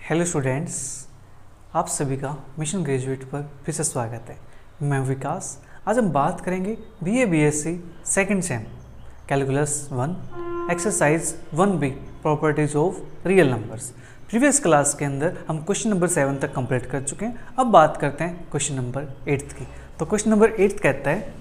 Hello students, आप सभी का मिशन ग्रेजुएट पर फिर से स्वागत है। मैं विकास। आज हम बात करेंगे BA BSc second same calculus 1 exercise 1B properties of real numbers. Previous class के अंदर हम क्वेश्चन नंबर 7 तक कंप्लीट कर चुके हैं। अब बात करते हैं क्वेश्चन नंबर 8 की। तो क्वेश्चन नंबर 8 कहता है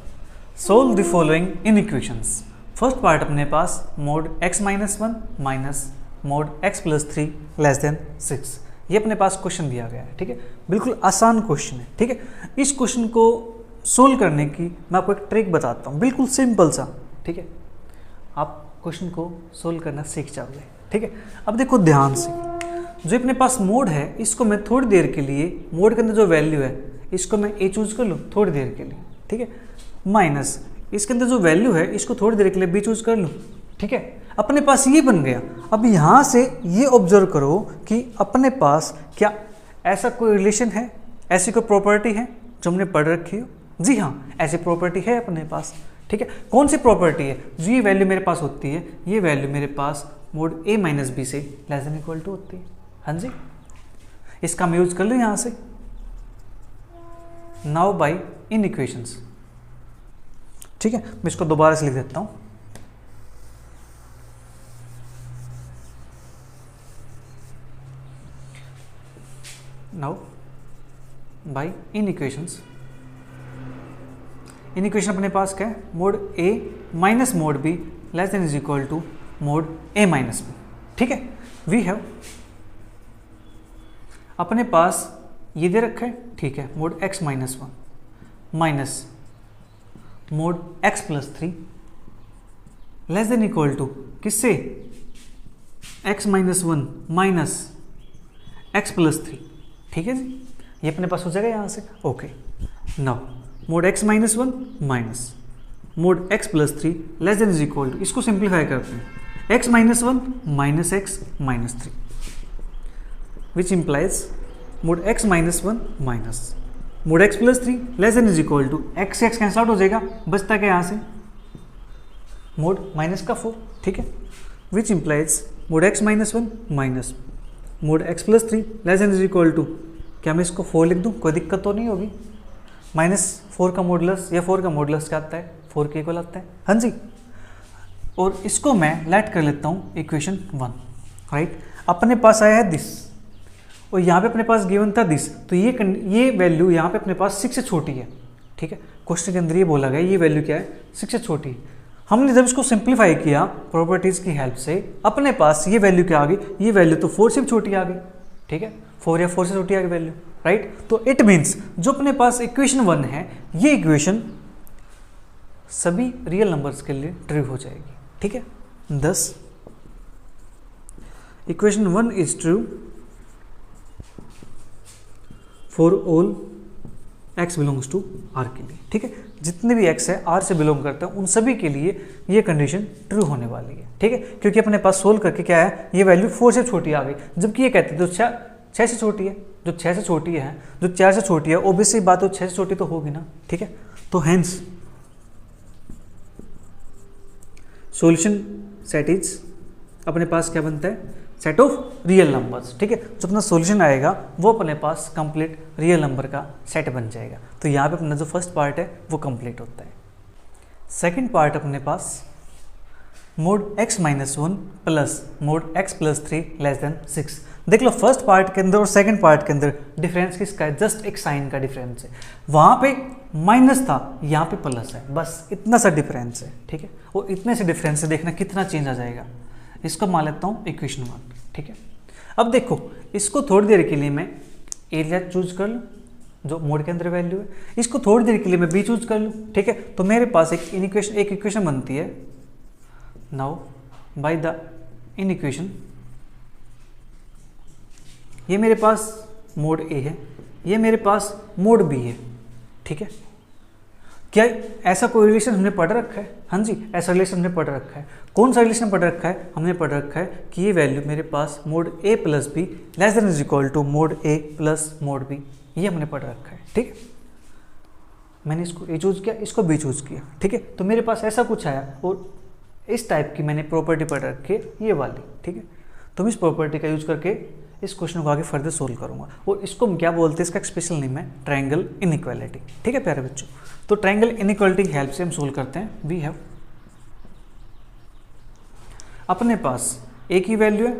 solve the following inequations. First part अपने पास mod x-1 minus mod x+3 less than 6, ये अपने पास क्वेश्चन दिया गया है। ठीक है, बिल्कुल आसान क्वेश्चन है। ठीक है, इस क्वेश्चन को सोल्व करने की मैं आपको एक ट्रिक बताता हूँ, बिल्कुल सिंपल सा। ठीक है, आप क्वेश्चन को सोल्व करना सीख जाओगे। ठीक है, अब देखो ध्यान से, जो अपने पास मोड है इसको मैं थोड़ी देर के लिए, मोड के अंदर जो वैल्यू है इसको मैं ए चूज कर लूँ थोड़ी देर के लिए। ठीक है, माइनस इसके अंदर जो वैल्यू है इसको थोड़ी देर के लिए बी चूज कर लूँ। ठीक है, अपने पास ये बन गया। अब यहाँ से ये ऑब्जर्व करो कि अपने पास क्या ऐसा कोई रिलेशन है, ऐसी कोई प्रॉपर्टी है जो हमने पढ़ रखी हो। जी हाँ, ऐसी प्रॉपर्टी है अपने पास। ठीक है, कौन सी प्रॉपर्टी है? जो ये वैल्यू मेरे पास होती है, ये वैल्यू मेरे पास मोड a माइनस बी से लेस देन इक्वल टू होती है। हाँ जी, इसका हम यूज कर लो यहाँ से। Now by inequations. ठीक है, मैं इसको दोबारा से लिख देता हूँ। Now by inequations. Inequation अपने पास क्या है? Mod a minus mod b less than is equal to mod a minus b। ठीक है, वी हैव अपने पास ये दे रखा है। ठीक है, mod x-1 minus mod x+3 less than equal to किससे? x-1 minus x+3। ठीक है जी, ये अपने पास हो जाएगा यहाँ से। Okay, now mod x-1 minus mod x+3 less than is equal to, इसको सिंप्लीफाई करते हैं, x-1 minus x-3 which implies mod x-1 minus mod x+3 less than is equal to, x से x कैंसल आउट हो जाएगा, बचता क्या यहाँ से? मोड माइनस का 4। ठीक है, which implies mod x-1 minus mod x+3 less than is equal to, क्या मैं इसको 4 लिख दूँ? कोई दिक्कत तो नहीं होगी। -4 का मॉडुलस या 4 का मॉडुलस क्या आता है? 4 के इक्वल आता है। हाँ जी, और इसको मैं लेट कर लेता हूँ इक्वेशन 1। राइट, अपने पास आया है दिस और यहाँ पे अपने पास गिवन था दिस, तो ये वैल्यू यहाँ पे अपने पास 6 से छोटी है। ठीक है, क्वेश्चन के अंदर ये बोला गया ये वैल्यू क्या है? 6 से छोटी है। हमने जब इसको सिंप्लीफाई किया प्रॉपर्टीज की हेल्प से, अपने पास ये वैल्यू क्या आ गई? ये वैल्यू तो 4 से भी छोटी आ गई। ठीक है, 4 या 4 से छोटी आ गई वैल्यू। राइट, तो इट मीन्स जो अपने पास इक्वेशन 1 है, ये इक्वेशन सभी रियल नंबर्स के लिए ट्रू हो जाएगी। ठीक है, thus equation 1 is true for all x belongs to r के लिए। ठीक है, जितने भी x है r से बिलोंग करते हैं उन सभी के लिए ये कंडीशन ट्रू होने वाली है। ठीक है, क्योंकि अपने पास सोल्व करके क्या है, ये वैल्यू 4 से छोटी आ गई, जबकि ये कहते हैं जो 6 से छोटी है, जो 6 से छोटी है, जो 4 से छोटी है, ऑब्वियसली बात हो 6 से छोटी तो होगी ना। ठीक है, तो हेंस सॉल्यूशन सेट इज, अपने पास क्या बनता है? Set of real numbers. ठीक है, जो अपना सॉल्यूशन आएगा वो अपने पास कंप्लीट रियल नंबर का सेट बन जाएगा। तो यहाँ पे अपना जो फर्स्ट पार्ट है वो कंप्लीट होता है। सेकंड पार्ट अपने पास mod x-1 plus mod x+3 less than 6। देख लो, फर्स्ट पार्ट के अंदर और सेकंड पार्ट के अंदर डिफरेंस किसका है? जस्ट एक साइन का डिफरेंस है। वहाँ पे माइनस था, यहाँ पे प्लस है, बस इतना सा डिफरेंस है। ठीक है, और इतने से डिफरेंस से देखना कितना चेंज आ जाएगा। इसको मान लेता हूँ इक्वेशन 1। ठीक है, अब देखो, इसको थोड़ी देर के लिए मैं एरिया चूज कर लूँ जो मोड के अंदर वैल्यू है, इसको थोड़ी देर के लिए मैं बी चूज कर लूँ। ठीक है, तो मेरे पास एक इक्वेशन बनती है। Now by the in equation, ये मेरे पास मोड ए है, ये मेरे पास मोड बी है। ठीक है, क्या ऐसा कोई रिलेशन हमने पढ़ रखा है? हाँ जी, ऐसा रिलेशन हमने पढ़ रखा है। कौन सा रिलेशन पढ़ रखा है? हमने पढ़ रखा है कि ये वैल्यू मेरे पास mod a plus B less than is equal to mod a plus mod b, ये हमने पढ़ रखा है। ठीक है, मैंने इसको a चूज किया, इसको b चूज किया। ठीक है, तो मेरे पास ऐसा कुछ आया और इस टाइप की मैंने प्रॉपर्टी पढ़ रखी है, ये वाली। ठीक है, तुम इस प्रॉपर्टी का यूज करके इस क्वेश्चन को आगे फर्दर सोल्व करूंगा। और इसको हम क्या बोलते हैं, इसका एक स्पेशल नेम है ट्रायंगल इनइक्वालिटी। ठीक है प्यारे बच्चों, तो ट्रायंगल इनइक्वालिटी की हेल्प से हम सोल्व करते हैं। वी हैव अपने पास a की वैल्यू है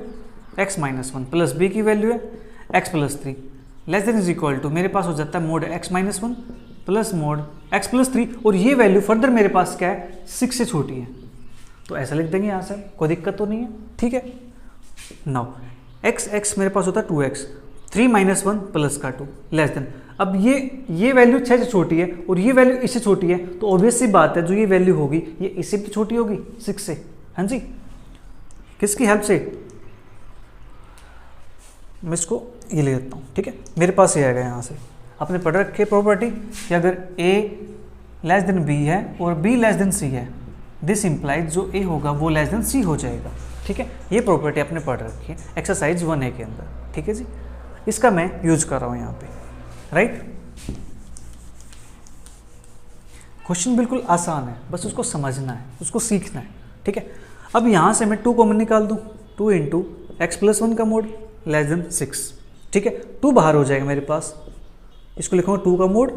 x-1 प्लस b की वैल्यू है x+3 less than is equal to, मेरे पास हो जाता है mod x-1 plus mod x+3, और ये वैल्यू फर्दर मेरे पास क्या है 6 से छोटी है, तो ऐसा लिख देंगे यहाँ से, कोई दिक्कत तो नहीं है। ठीक है, नाउ x मेरे पास होता है 2x, 3-1 प्लस का 2 लेस देन, अब ये वैल्यू 6 से छोटी है और ये वैल्यू इससे छोटी है, तो ऑब्वियस सी बात है जो ये वैल्यू होगी ये इससे भी छोटी होगी 6 से। हाँ जी, किसकी हेल्प से, मैं इसको ये ले लेता हूँ। ठीक है, मेरे पास ये आएगा यहाँ से, आपने पढ़ रखे प्रॉपर्टी कि अगर a लेस देन b है और b लेस देन c है, दिस इंप्लाइज जो a होगा वो लेस देन c हो जाएगा। ठीक है, ये प्रॉपर्टी आपने पढ़ रखी है एक्सरसाइज 1A के अंदर। ठीक है जी, इसका मैं यूज कर रहा हूँ यहाँ पे, राइट। क्वेश्चन बिल्कुल आसान है, बस उसको समझना है, उसको सीखना है। ठीक है, अब यहाँ से मैं 2 कॉमन निकाल दूँ, 2 इंटू x+1 का मोड लेस देन 6। ठीक है, 2 बाहर हो जाएगा मेरे पास, इसको लिखूंगा 2 का मोड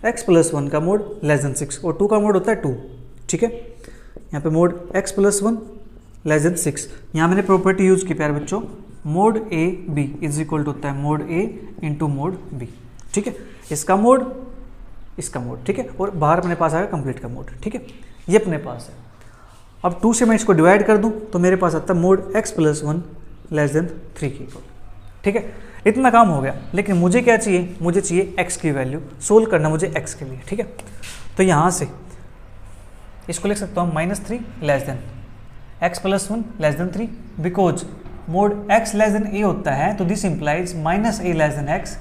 x+1 का मोड लेस देन 6, और 2 का मोड होता है 2। ठीक है, यहाँ पे मोड x+1 लेस देन 6, यहाँ मैंने प्रॉपर्टी यूज की प्यारे बच्चों, mod a b is equal to होता है mod a into mod b। ठीक है, इसका मोड इसका मोड। ठीक है, और बाहर अपने पास आएगा कंप्लीट का मोड। ठीक है, ये अपने पास है। अब 2 से मैं इसको डिवाइड कर दूं तो मेरे पास आता है मोड x+1 लेस देन 3 की इक्वल। ठीक है, इतना काम हो गया, लेकिन मुझे क्या चाहिए, मुझे चाहिए x की वैल्यू, सोल्व करना मुझे x के लिए। ठीक है, तो यहाँ से इसको लिख सकता हूँ -3 less than x+1 less than 3, because mode x less then a होता है, तो this implies -a less than x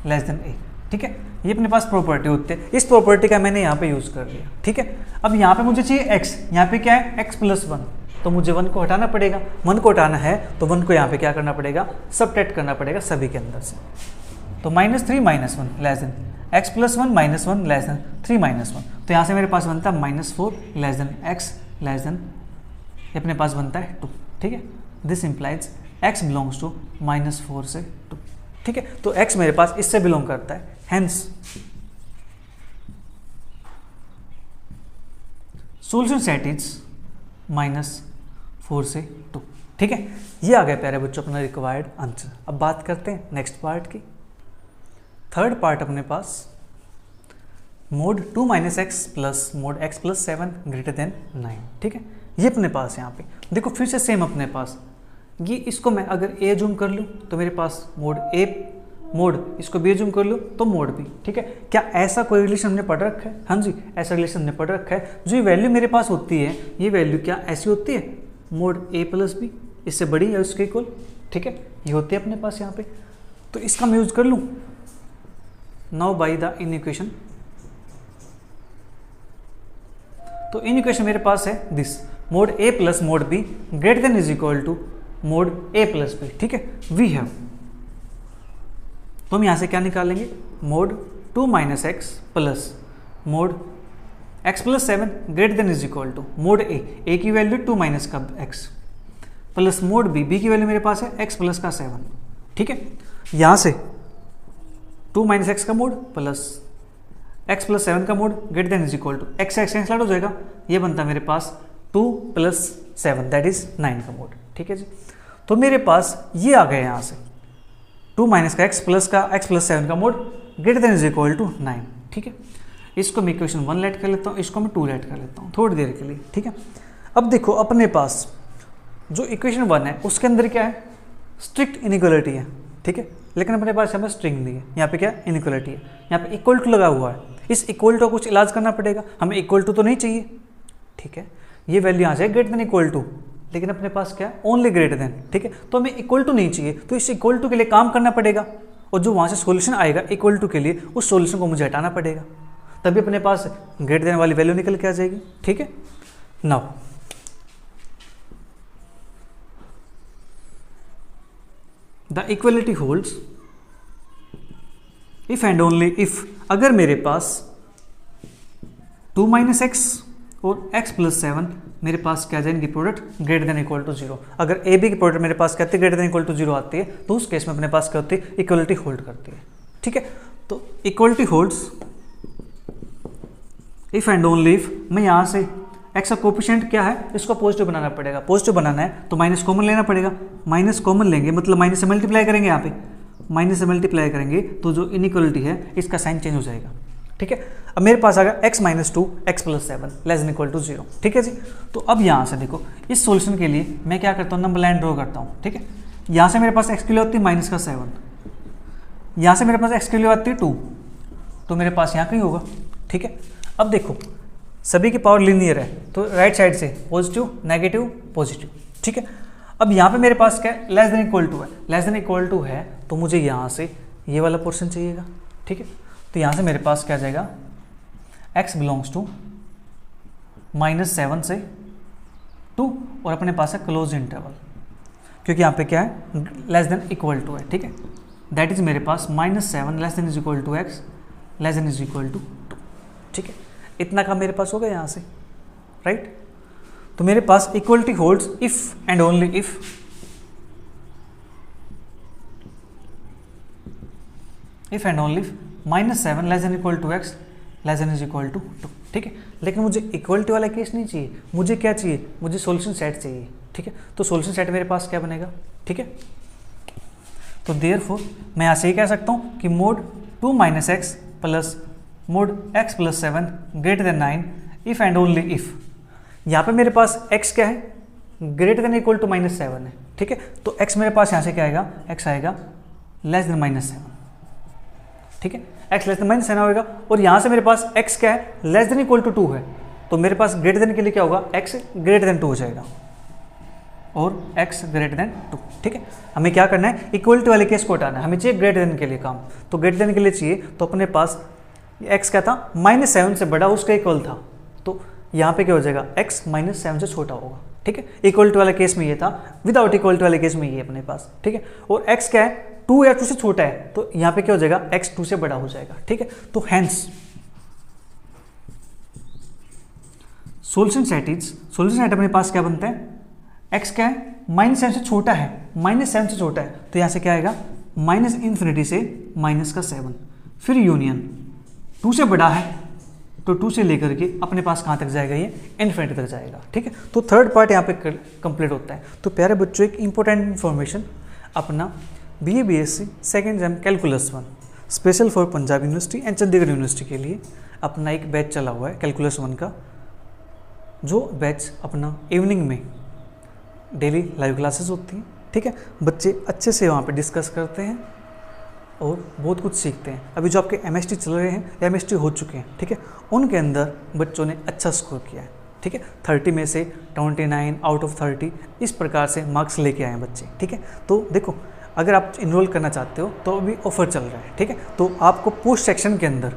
less then a। ठीक है, ये अपने पास प्रॉपर्टी होती है, इस प्रॉपर्टी का मैंने यहाँ पे यूज कर लिया। ठीक है, अब यहाँ पे मुझे चाहिए x, यहाँ पे क्या है x+1, तो मुझे 1 को हटाना पड़ेगा, 1 को हटाना है तो 1 को यहाँ पे क्या करना पड़ेगा, सबट्रैक्ट करना पड़ेगा सभी के अंदर से, तो -3-1 less than x+1 -1 less than 3-1, तो यहाँ से मेरे पास बनता है -4 less than x less than, ये अपने पास बनता है 2। ठीक है, this implies x belongs to -4 से 2। ठीक है, तो x मेरे पास इससे बिलोंग करता है, हेंस सोल्यूशन सेट इज -4 से 2। ठीक है, ये आ गया प्यारे बच्चों अपना रिक्वायर्ड आंसर। अब बात करते हैं नेक्स्ट पार्ट की। थर्ड पार्ट अपने पास mod 2 - x plus mod x+7 greater than 9। ठीक है, ये अपने पास यहाँ पे देखो फिर से सेम अपने पास, ये इसको मैं अगर a जूम कर लूँ तो मेरे पास मोड a, मोड इसको b जूम कर लूँ तो मोड b। ठीक है, क्या ऐसा कोई रिलेशन हमने पढ़ रखा है? हाँ जी, ऐसा रिलेशन हमने पढ़ रखा है। जो ये वैल्यू मेरे पास होती है, ये वैल्यू क्या ऐसी होती है, मोड a प्लस b, इससे बड़ी है उसके इक्वल। ठीक है, ये होती है अपने पास यहाँ पे, तो इसका मैं यूज कर लूँ now by the inequation. तो इन इक्वेशन मेरे पास है this, mod a plus mod b greater than is equal to mod a plus b। ठीक है, वी हैव, तो हम यहाँ से क्या निकालेंगे, mod 2 - x plus mod x+7 greater than is equal to mod a की वैल्यू 2 - का x प्लस मोड b की वैल्यू मेरे पास है x प्लस का 7। ठीक है, यहाँ से 2 - x का मोड प्लस x+7 का mod greater than is equal to x cancel हो जाएगा, ये बनता है मेरे पास 2 + 7 दैट इज 9 का मोड। ठीक है जी, तो मेरे पास ये आ गया यहाँ से 2 - का x प्लस का x+7 का mod greater than is equal to 9। ठीक है, इसको मैं इक्वेशन 1 लेट कर लेता हूँ, इसको मैं 2 लेट कर लेता हूँ थोड़ी देर के लिए। ठीक है, अब देखो अपने पास जो इक्वेशन 1 है उसके अंदर क्या है, स्ट्रिक्ट इनइक्वालिटी है। ठीक है, लेकिन अपने पास यहाँ पर स्ट्रिंग नहीं है, यहाँ पे क्या इनइक्वालिटी है, यहाँ पे इक्वल टू लगा हुआ है, इस इक्वल टू का कुछ इलाज करना पड़ेगा, हमें इक्वल टू तो नहीं चाहिए। ठीक है, ये वैल्यू यहाँ से ग्रेटर देन इक्वल टू, लेकिन अपने पास क्या है ओनली ग्रेटर देन। ठीक है, तो हमें इक्वल टू नहीं चाहिए, तो इस इक्वल टू के लिए काम करना पड़ेगा, और जो वहाँ से सॉल्यूशन आएगा इक्वल टू के लिए उस सॉल्यूशन को मुझे हटाना पड़ेगा, तभी अपने पास ग्रेटर देन वाली वैल्यू निकल के आ जाएगी। ठीक है, now the equality holds if and only if, अगर मेरे पास 2 - x और x+7 मेरे पास क्या जाए, इनकी product greater than equal to 0। अगर ए बी की प्रोडक्ट मेरे पास कहते हैं ग्रेटर देन इक्वल टू 0 आती है, तो उस केस में अपने पास क्या होती है, इक्वलिटी होल्ड करती है। ठीक है, तो equality holds if and only if मैं यहाँ से एक्स का कोफिशिएंट क्या है, इसको पॉजिटिव बनाना पड़ेगा। पॉजिटिव बनाना है तो माइनस कॉमन लेना पड़ेगा। माइनस कॉमन लेंगे मतलब माइनस से मल्टीप्लाई करेंगे, यहाँ पे माइनस से मल्टीप्लाई करेंगे तो जो इनइक्वलिटी है इसका साइन चेंज हो जाएगा। ठीक है, अब मेरे पास आ गया x minus 2 x plus 7 less than equal to 0। ठीक है जी, तो अब यहाँ से देखो इस सॉल्यूशन के लिए मैं क्या करता हूँ, नंबर लाइन ड्रॉ करता हूँ। ठीक है, यहाँ से मेरे पास x के लिए होती है माइनस का 7, यहाँ से मेरे पास x के लिए आती है 2, तो मेरे पास यहाँ कहीं होगा। ठीक है, अब देखो सभी की पावर लीनियर है तो राइट साइड से पॉजिटिव नेगेटिव पॉजिटिव। ठीक है, अब यहाँ पे मेरे पास क्या है, लेस देन इक्वल टू है। लेस देन इक्वल टू है तो मुझे यहाँ से ये वाला पोर्शन चाहिएगा। ठीक है, तो यहाँ से मेरे पास क्या जाएगा, x बिलोंग्स टू -7 से 2 और अपने पास है क्लोज इंटरवल, क्योंकि यहाँ पे क्या है, लेस देन इक्वल टू है। ठीक है, दैट इज मेरे पास -7 less than is equal to x less than is equal to 2। ठीक है, इतना काम मेरे पास हो गया यहाँ से, राइट। तो मेरे पास equality holds if and only if and only -7 less than equal to x less than is equal to 2। ठीक है, लेकिन मुझे इक्वलिटी वाला केस नहीं चाहिए, मुझे क्या चाहिए, मुझे सॉल्यूशन सेट चाहिए। ठीक है, तो सॉल्यूशन सेट मेरे पास क्या बनेगा। ठीक है, तो देयरफॉर मैं यहाँ से ही कह सकता हूँ कि mode 2 minus x plus mod x plus 7 greater than 9 if and only if. यहाँ पे मेरे पास x क्या है, ग्रेटर देन इक्वल टू -7 है। ठीक है, तो x मेरे पास यहाँ से क्या आएगा, x आएगा लेस देन -7। ठीक है, x लेस देन -7 होगा, और यहाँ से मेरे पास x क्या है, लेस देन इक्वल टू 2 है, तो मेरे पास ग्रेटर देन के लिए क्या होगा, x ग्रेटर देन 2 हो जाएगा और x ग्रेटर देन 2। ठीक है, हमें क्या करना है, इक्वलिटी वाले केस को हटाना है, हमें चाहिए ग्रेटर देन के लिए काम। तो ग्रेटर देन के लिए चाहिए तो अपने पास x क्या था, -7 से बड़ा उसका इक्वल था, तो यहाँ पे क्या हो जाएगा, x -7 से छोटा होगा। ठीक है, इक्वलिटी वाले केस में ये था, विदाउट इक्वलिटी वाले केस में ये अपने पास। ठीक है, और x क्या है, 2 या 2 से छोटा है, तो यहाँ पे क्या हो जाएगा, x 2 से बड़ा हो जाएगा। ठीक है, तो हैंस सोल्यूशन सेट अपने पास क्या बनता है, x क्या है, -7 से छोटा है, -7 से छोटा है, तो यहाँ से क्या आएगा, -∞ से -7, फिर यूनियन 2 से बड़ा है तो 2 से लेकर के अपने पास कहाँ तक जाएगा, ये इन्फिनिटी तक जाएगा। ठीक है, तो थर्ड पार्ट यहाँ पे कंप्लीट होता है। तो प्यारे बच्चों, एक इंपॉर्टेंट इन्फॉर्मेशन, अपना BA BSc second same calculus 1 special for Punjab university and Chandigarh university के लिए अपना एक बैच चला हुआ है कैलकुलस 1 का, जो बैच अपना इवनिंग में डेली लाइव क्लासेस होती हैं। ठीक है, बच्चे अच्छे से वहाँ पे डिस्कस करते हैं और बहुत कुछ सीखते हैं। अभी जो आपके MST चल रहे हैं या MST हो चुके हैं, ठीक है, उनके अंदर बच्चों ने अच्छा स्कोर किया है। ठीक है, 30 में से 29 आउट ऑफ 30 इस प्रकार से मार्क्स लेके आए हैं बच्चे। ठीक है, तो देखो अगर आप इनरोल करना चाहते हो तो अभी ऑफर चल रहा है। ठीक है, तो आपको पोस्ट सेक्शन के अंदर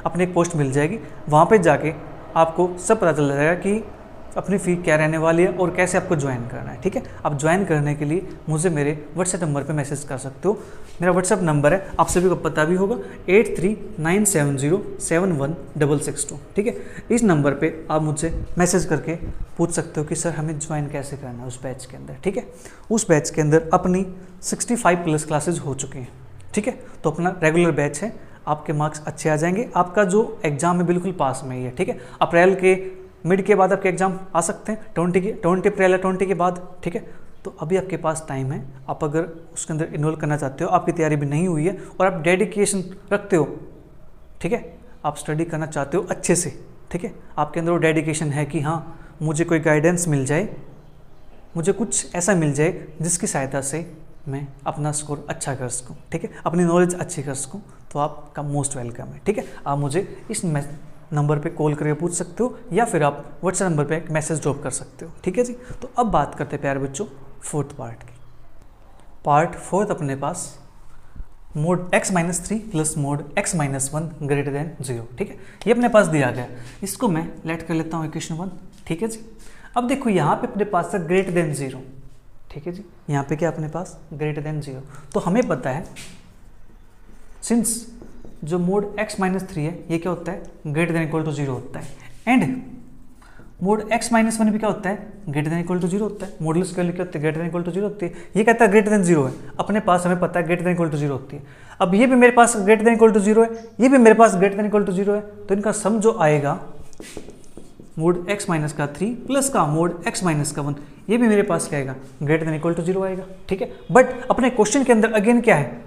अपनी एक पोस्ट मिल जाएगी, वहाँ पे जाके आपको सब पता चल जाएगा कि अपनी फ़ी क्या रहने वाली है और कैसे आपको ज्वाइन करना है। ठीक है, आप ज्वाइन करने के लिए मुझे मेरे व्हाट्सएप नंबर पे मैसेज कर सकते हो। मेरा व्हाट्सएप नंबर है, आप सभी को पता भी होगा, 8397071662। ठीक है, इस नंबर पे आप मुझसे मैसेज करके पूछ सकते हो कि सर हमें ज्वाइन कैसे करना है उस बैच के अंदर। ठीक है, उस बैच के अंदर अपनी 65+ क्लासेज हो चुकी हैं। ठीक है, तो अपना रेगुलर बैच है, आपके मार्क्स अच्छे आ जाएंगे, आपका जो एग्ज़ाम है बिल्कुल पास में ही है। ठीक है, अप्रैल के मिड के बाद आपके एग्जाम आ सकते हैं, 20 अप्रैल या 20 के बाद। ठीक है, तो अभी आपके पास टाइम है, आप अगर उसके अंदर इन्वॉल्व करना चाहते हो, आपकी तैयारी भी नहीं हुई है और आप डेडिकेशन रखते हो, ठीक है, आप स्टडी करना चाहते हो अच्छे से, ठीक है, आपके अंदर वो डेडिकेशन है कि हाँ मुझे कोई गाइडेंस मिल जाए, मुझे कुछ ऐसा मिल जाए जिसकी सहायता से मैं अपना स्कोर अच्छा कर सकूँ, ठीक है, अपनी नॉलेज अच्छी कर सकूँ, तो आपका मोस्ट वेलकम है। ठीक है, आप मुझे इस नंबर पे कॉल करके पूछ सकते हो या फिर आप व्हाट्सएप नंबर पे एक मैसेज ड्रॉप कर सकते हो। ठीक है जी, तो अब बात करते हैं प्यारे बच्चों फोर्थ पार्ट की। पार्ट फोर्थ अपने पास mod x-3 plus mod x-1 greater than 0। ठीक है, ये अपने पास दिया गया, इसको मैं लेट कर लेता हूँ इक्वेशन 1। ठीक है जी, अब देखो यहाँ पे अपने पास है ग्रेटर देन 0। ठीक है जी, यहाँ पे क्या अपने पास ग्रेटर देन 0, तो हमें पता है सिंस जो मोड x-3 है ये क्या होता है, ग्रेटर देन इक्वल टू 0 होता है, and mod x minus one भी क्या होता है, greater than equal to zero होता है। मॉडुलस की वैल्यू क्या होती है, greater than equal to zero होती है। ये कहता है ग्रेटर देन जीरो है, अपने पास हमें पता है greater than equal to zero होती है। अब ये भी मेरे पास greater than equal to zero है, ये भी मेरे पास greater than equal to zero है, तो इनका सम जो आएगा मोड x माइनस का 3 प्लस का मोड x माइनस का 1, ये भी मेरे पास क्या आएगा, greater than equal to zero आएगा। ठीक है, बट अपने क्वेश्चन के अंदर अगेन क्या है,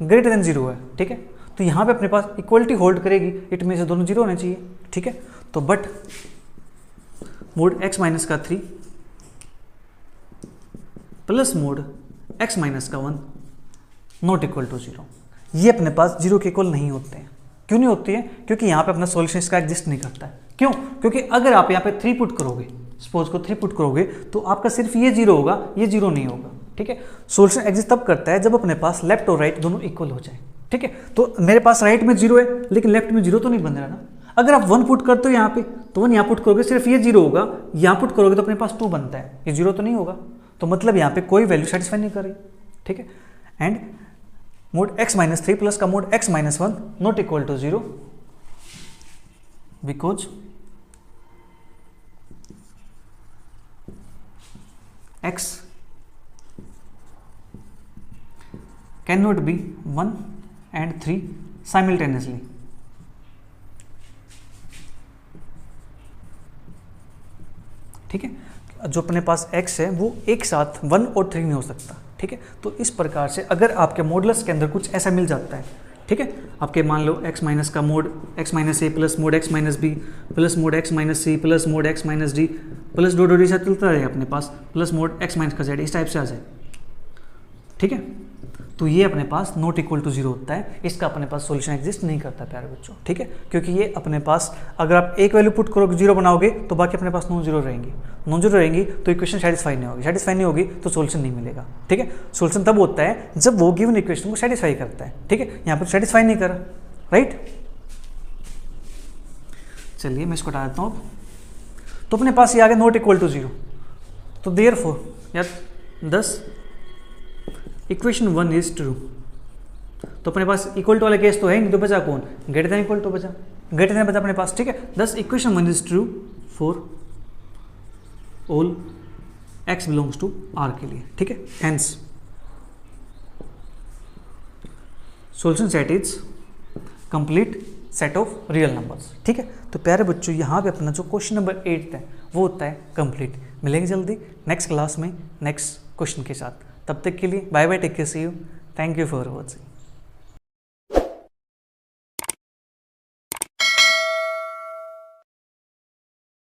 ग्रेटर देन जीरो है। ठीक है, तो यहाँ पे अपने पास इक्वलिटी होल्ड करेगी, इट में से दोनों जीरो होने चाहिए। ठीक है, तो बट मोड x माइनस का 3 प्लस मोड x माइनस का 1 नॉट इक्वल टू जीरो, ये अपने पास जीरो के इक्वल नहीं होते हैं। क्यों नहीं होती है, क्योंकि यहाँ पे अपना सॉल्यूशन इसका एग्जिस्ट नहीं करता है। क्यों, क्योंकि अगर आप यहाँ पे 3 पुट करोगे, सपोज को 3 पुट करोगे, तो आपका सिर्फ ये जीरो होगा, ये जीरो नहीं होगा। ठीक है, सॉल्यूशन एग्जिस्ट तब करता है जब अपने पास लेफ्ट और राइट दोनों इक्वल हो जाए। ठीक है, तो मेरे पास राइट में जीरो है लेकिन लेफ्ट में जीरो तो नहीं बन रहा ना। अगर आप 1 पुट करते हो यहाँ पे, तो 1 यहाँ पुट करोगे सिर्फ ये जीरो होगा, यहाँ पुट करोगे तो अपने पास 2 बनता है, ये जीरो तो नहीं होगा। तो मतलब यहाँ पे कोई वैल्यू सेटिस्फाई नहीं कर रही। ठीक है, and mod x minus 3 plus का mod x minus 1 not equal to zero because x can not be 1 and 3 simultaneously. ठीक है, जो अपने पास x है वो एक साथ 1 और 3 नहीं हो सकता। ठीक है, तो इस प्रकार से अगर आपके मॉडुलस के अंदर कुछ ऐसा मिल जाता है, ठीक है, आपके मान लो x माइनस का mod x minus A plus mod x minus B plus mod x minus C plus mod x minus D plus डो डी चलता रहे अपने पास प्लस मोड x माइनस का जेड, इस टाइप से आ जाए। ठीक है, तो ये अपने पास नॉट इक्वल टू जीरो होता है, इसका अपने पास सॉल्यूशन एग्जिस्ट नहीं करता प्यारे बच्चों। ठीक है, क्योंकि ये अपने पास अगर आप एक वैल्यू पुट करोगे जीरो बनाओगे तो बाकी अपने पास नॉन जीरो रहेंगी, नॉन जीरो रहेंगी तो इक्वेशन सेटिस्फाई नहीं होगी, सेटिस्फाई नहीं होगी तो सॉल्यूशन नहीं मिलेगा। ठीक है, सॉल्यूशन तब होता है जब वो गिवन इक्वेशन को सेटिस्फाई करता है। ठीक है, यहाँ पर सेटिस्फाई नहीं करा, राइट। चलिए मैं इसको हटा देता हूँ। तो अपने पास ये आ गया नॉट इक्वल टू जीरो, तो देयरफॉर यार 10 इक्वेशन 1 इज ट्रू। तो अपने पास इक्वल टू वाला केस तो है नहीं, तो बचा कौन, ग्रेटर देन इक्वल टू बचा, ग्रेटर देन बचा अपने पास। ठीक है, 10 equation 1 is true for all x belongs to r के लिए। ठीक है, hence solution set is complete set of real numbers. ठीक है, तो प्यारे बच्चों यहाँ पे अपना जो क्वेश्चन नंबर 8 है वो होता है कंप्लीट। मिलेंगे जल्दी नेक्स्ट क्लास में नेक्स्ट क्वेश्चन के साथ, तब तक के लिए bye bye, take care, see you, thank you for watching.